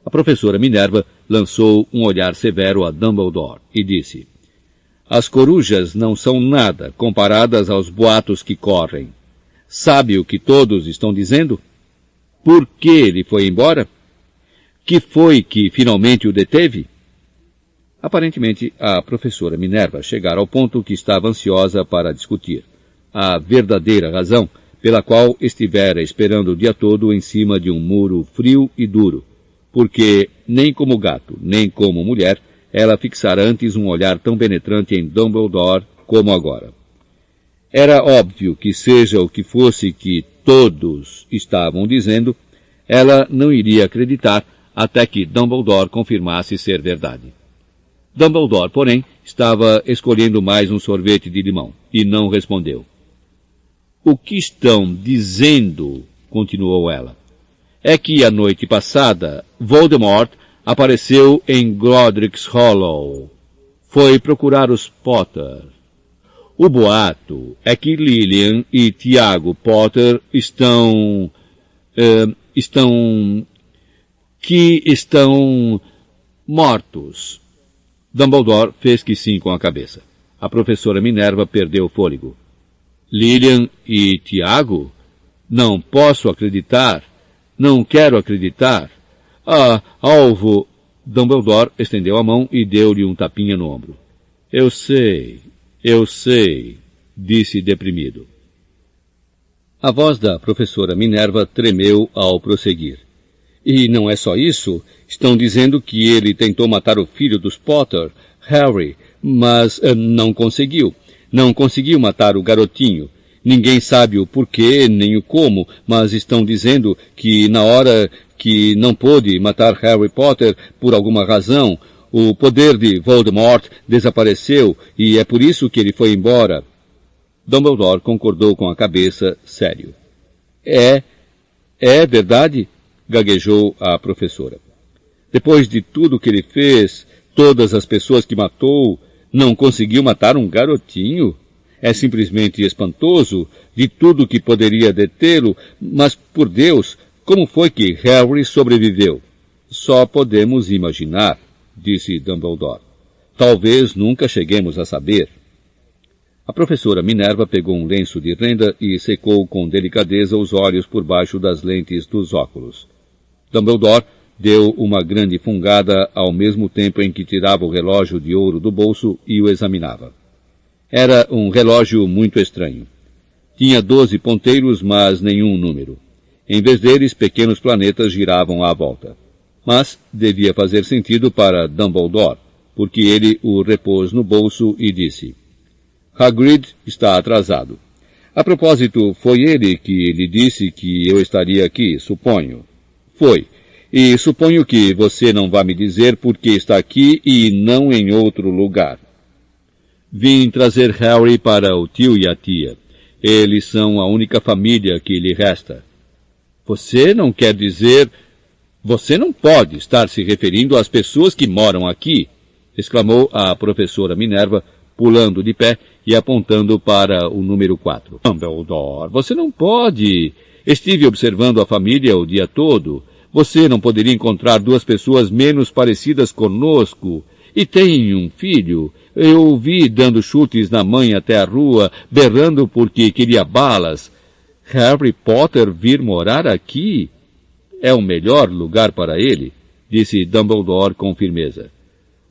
A professora Minerva lançou um olhar severo a Dumbledore e disse: as corujas não são nada comparadas aos boatos que correm. Sabe o que todos estão dizendo? Por que ele foi embora? Que foi que finalmente o deteve? Aparentemente, a professora Minerva chegara ao ponto que estava ansiosa para discutir a verdadeira razão pela qual estivera esperando o dia todo em cima de um muro frio e duro, porque nem como gato, nem como mulher, ela fixara antes um olhar tão penetrante em Dumbledore como agora. Era óbvio que seja o que fosse que todos estavam dizendo, ela não iria acreditar até que Dumbledore confirmasse ser verdade. Dumbledore, porém, estava escolhendo mais um sorvete de limão e não respondeu. O que estão dizendo, continuou ela, é que a noite passada Voldemort apareceu em Godric's Hollow. Foi procurar os Potter. O boato é que Lilian e Tiago Potter estão mortos. Dumbledore fez que sim com a cabeça. A professora Minerva perdeu o fôlego. Lilian e Tiago? Não posso acreditar. Não quero acreditar. Ah, alvo! Dumbledore estendeu a mão e deu-lhe um tapinha no ombro. Eu sei, disse deprimido. A voz da professora Minerva tremeu ao prosseguir. E não é só isso. Estão dizendo que ele tentou matar o filho dos Potter, Harry, mas não conseguiu. Não conseguiu matar o garotinho. Ninguém sabe o porquê, nem o como, mas estão dizendo que na hora que não pôde matar Harry Potter por alguma razão, o poder de Voldemort desapareceu e é por isso que ele foi embora. Dumbledore concordou com a cabeça, sério. É verdade? Gaguejou a professora. Depois de tudo que ele fez, todas as pessoas que matou, não conseguiu matar um garotinho? É simplesmente espantoso, de tudo que poderia detê-lo, mas, por Deus, como foi que Harry sobreviveu? Só podemos imaginar, disse Dumbledore. Talvez nunca cheguemos a saber. A professora Minerva pegou um lenço de renda e secou com delicadeza os olhos por baixo das lentes dos óculos. Dumbledore deu uma grande fungada ao mesmo tempo em que tirava o relógio de ouro do bolso e o examinava. Era um relógio muito estranho. Tinha 12 ponteiros, mas nenhum número. Em vez deles, pequenos planetas giravam à volta. Mas devia fazer sentido para Dumbledore, porque ele o repôs no bolso e disse: Hagrid está atrasado. A propósito, foi ele que lhe disse que eu estaria aqui, suponho. Foi. E suponho que você não vai me dizer por que está aqui e não em outro lugar. Vim trazer Harry para o tio e a tia. Eles são a única família que lhe resta. Você não quer dizer... Você não pode estar se referindo às pessoas que moram aqui, exclamou a professora Minerva, pulando de pé e apontando para o número 4. Dumbledore, você não pode. Estive observando a família o dia todo. Você não poderia encontrar duas pessoas menos parecidas conosco. E tem um filho. Eu o vi dando chutes na mãe até a rua, berrando porque queria balas. Harry Potter vir morar aqui? É o melhor lugar para ele, disse Dumbledore com firmeza.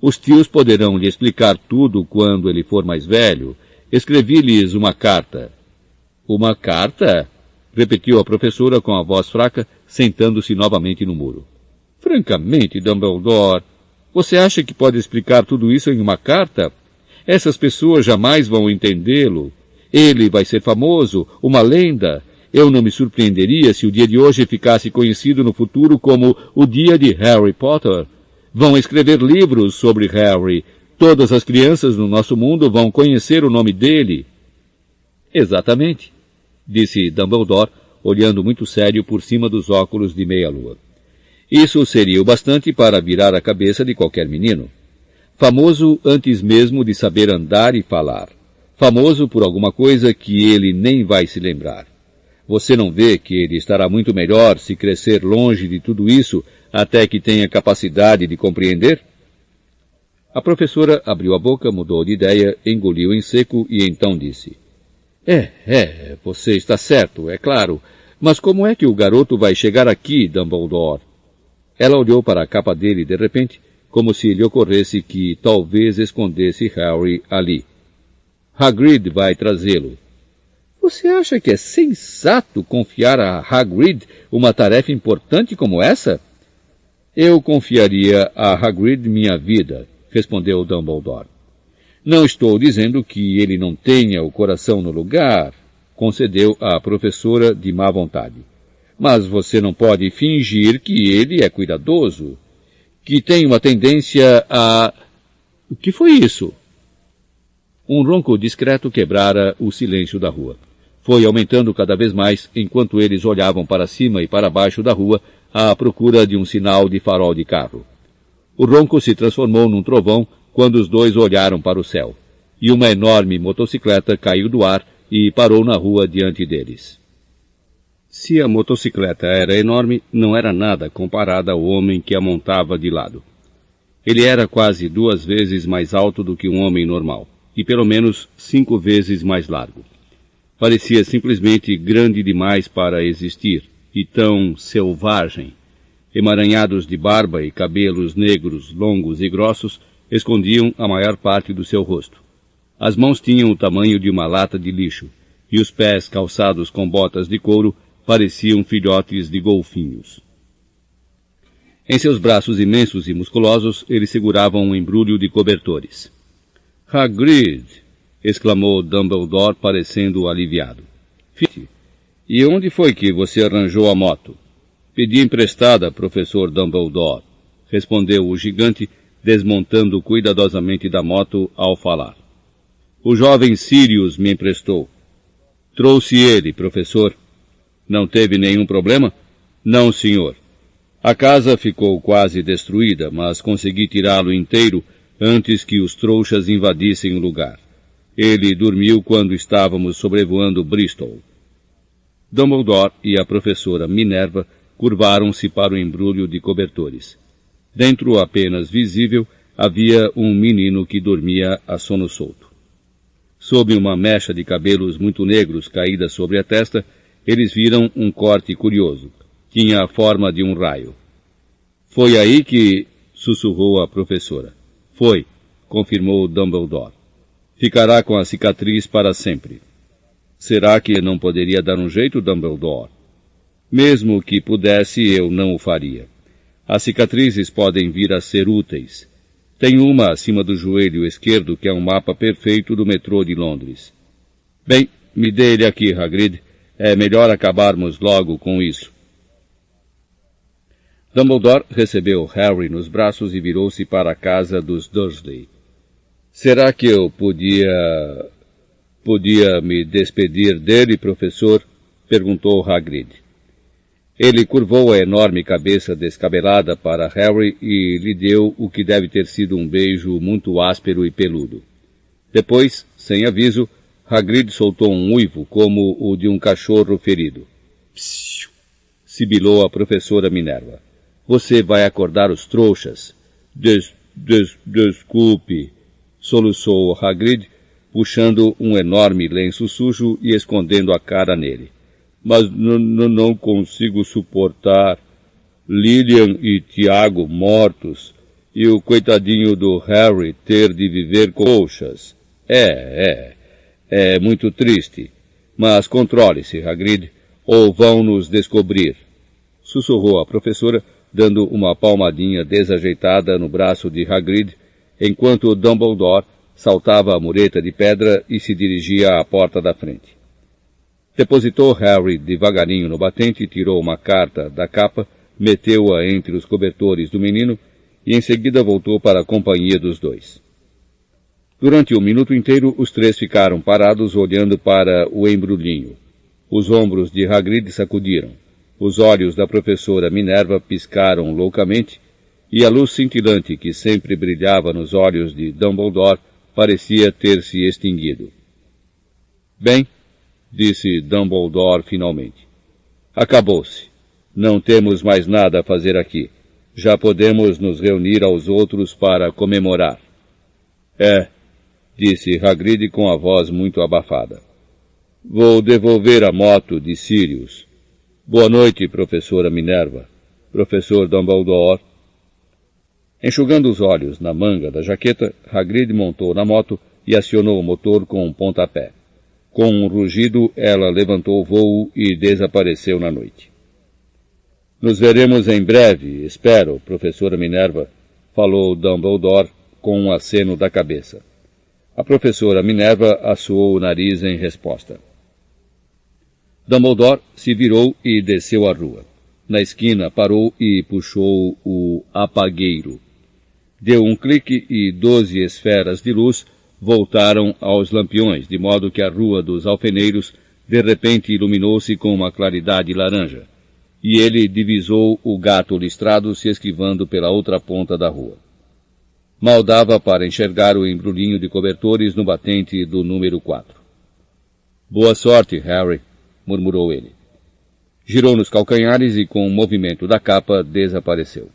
Os tios poderão lhe explicar tudo quando ele for mais velho. Escrevi-lhes uma carta. Uma carta? Repetiu a professora com a voz fraca, sentando-se novamente no muro. Francamente, Dumbledore, você acha que pode explicar tudo isso em uma carta? Essas pessoas jamais vão entendê-lo. Ele vai ser famoso, uma lenda. Eu não me surpreenderia se o dia de hoje ficasse conhecido no futuro como o dia de Harry Potter. Vão escrever livros sobre Harry. Todas as crianças no nosso mundo vão conhecer o nome dele. Exatamente, disse Dumbledore, olhando muito sério por cima dos óculos de meia-lua. Isso seria o bastante para virar a cabeça de qualquer menino. Famoso antes mesmo de saber andar e falar. Famoso por alguma coisa que ele nem vai se lembrar. Você não vê que ele estará muito melhor se crescer longe de tudo isso até que tenha capacidade de compreender? A professora abriu a boca, mudou de ideia, engoliu em seco e então disse: Você está certo, é claro. Mas como é que o garoto vai chegar aqui, Dumbledore? Ela olhou para a capa dele de repente, como se lhe ocorresse que talvez escondesse Harry ali. Hagrid vai trazê-lo. Você acha que é sensato confiar a Hagrid uma tarefa importante como essa? Eu confiaria a Hagrid minha vida, respondeu Dumbledore. Não estou dizendo que ele não tenha o coração no lugar, concedeu a professora de má vontade. Mas você não pode fingir que ele é cuidadoso, que tem uma tendência a... O que foi isso? Um ronco discreto quebrara o silêncio da rua. Foi aumentando cada vez mais enquanto eles olhavam para cima e para baixo da rua à procura de um sinal de farol de carro. O ronco se transformou num trovão quando os dois olharam para o céu, e uma enorme motocicleta caiu do ar e parou na rua diante deles. Se a motocicleta era enorme, não era nada comparada ao homem que a montava de lado. Ele era quase 2 vezes mais alto do que um homem normal, e pelo menos 5 vezes mais largo. Parecia simplesmente grande demais para existir, e tão selvagem. Emaranhados de barba e cabelos negros, longos e grossos, escondiam a maior parte do seu rosto. As mãos tinham o tamanho de uma lata de lixo, e os pés, calçados com botas de couro, pareciam filhotes de golfinhos. Em seus braços imensos e musculosos, ele segurava um embrulho de cobertores. Hagrid! Exclamou Dumbledore, parecendo aliviado. Filho, e onde foi que você arranjou a moto? Pedi emprestada, professor Dumbledore, respondeu o gigante, desmontando cuidadosamente da moto ao falar. O jovem Sirius me emprestou. Trouxe ele, professor. Não teve nenhum problema? Não, senhor. A casa ficou quase destruída, mas consegui tirá-lo inteiro antes que os trouxas invadissem o lugar. Ele dormiu quando estávamos sobrevoando Bristol. Dumbledore e a professora Minerva curvaram-se para o embrulho de cobertores. Dentro, apenas visível, havia um menino que dormia a sono solto. Sob uma mecha de cabelos muito negros caída sobre a testa, eles viram um corte curioso. Tinha a forma de um raio. Foi aí que... sussurrou a professora. Foi, confirmou Dumbledore. Ficará com a cicatriz para sempre. Será que não poderia dar um jeito, Dumbledore? Mesmo que pudesse, eu não o faria. As cicatrizes podem vir a ser úteis. Tem uma acima do joelho esquerdo que é um mapa perfeito do metrô de Londres. Bem, me dê ele aqui, Hagrid. É melhor acabarmos logo com isso. Dumbledore recebeu Harry nos braços e virou-se para a casa dos Dursley. Será que eu podia me despedir dele, professor? Perguntou Hagrid. Ele curvou a enorme cabeça descabelada para Harry e lhe deu o que deve ter sido um beijo muito áspero e peludo. Depois, sem aviso, Hagrid soltou um uivo como o de um cachorro ferido. Psiu! Sibilou a professora Minerva. Você vai acordar os trouxas. Desculpe, soluçou Hagrid, puxando um enorme lenço sujo e escondendo a cara nele. Mas não consigo suportar Lilian e Tiago mortos e o coitadinho do Harry ter de viver com trouxas. É muito triste. Mas controle-se, Hagrid, ou vão nos descobrir. Sussurrou a professora, dando uma palmadinha desajeitada no braço de Hagrid, enquanto Dumbledore saltava a mureta de pedra e se dirigia à porta da frente. Depositou Harry devagarinho no batente, tirou uma carta da capa, meteu-a entre os cobertores do menino e em seguida voltou para a companhia dos dois. Durante um minuto inteiro, os três ficaram parados olhando para o embrulhinho. Os ombros de Hagrid sacudiram. Os olhos da professora Minerva piscaram loucamente e a luz cintilante que sempre brilhava nos olhos de Dumbledore parecia ter se extinguido. Bem, disse Dumbledore finalmente. Acabou-se. Não temos mais nada a fazer aqui. Já podemos nos reunir aos outros para comemorar. Disse Hagrid com a voz muito abafada. Vou devolver a moto de Sirius. Boa noite, professora Minerva. Professor Dumbledore. Enxugando os olhos na manga da jaqueta, Hagrid montou na moto e acionou o motor com um pontapé. Com um rugido, ela levantou o voo e desapareceu na noite. Nos veremos em breve, espero, professora Minerva, falou Dumbledore com um aceno da cabeça. A professora Minerva assoou o nariz em resposta. Dumbledore se virou e desceu a rua. Na esquina parou e puxou o apagueiro. Deu um clique e 12 esferas de luz voltaram aos lampiões, de modo que a rua dos alfeneiros de repente iluminou-se com uma claridade laranja, e ele divisou o gato listrado se esquivando pela outra ponta da rua. Mal dava para enxergar o embrulhinho de cobertores no batente do número 4. Boa sorte, Harry, murmurou ele. Girou nos calcanhares e, com um movimento da capa, desapareceu.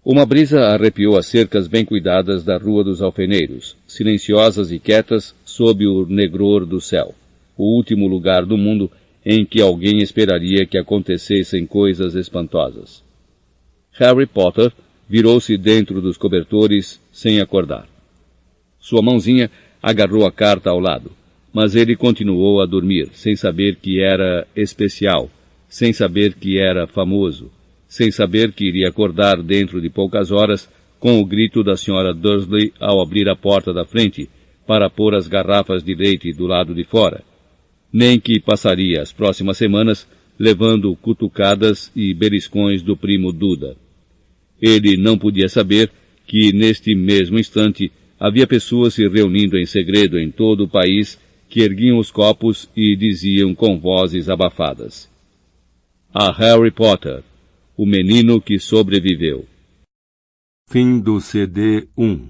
Uma brisa arrepiou as cercas bem cuidadas da Rua dos Alfeneiros, silenciosas e quietas sob o negror do céu, o último lugar do mundo em que alguém esperaria que acontecessem coisas espantosas. Harry Potter virou-se dentro dos cobertores sem acordar. Sua mãozinha agarrou a carta ao lado, mas ele continuou a dormir, sem saber que era especial, sem saber que era famoso, sem saber que iria acordar dentro de poucas horas com o grito da Sra. Dursley ao abrir a porta da frente para pôr as garrafas de leite do lado de fora, nem que passaria as próximas semanas levando cutucadas e beliscões do primo Duda. Ele não podia saber que, neste mesmo instante, havia pessoas se reunindo em segredo em todo o país que erguiam os copos e diziam com vozes abafadas: A Harry Potter, o menino que sobreviveu. Fim do CD 1.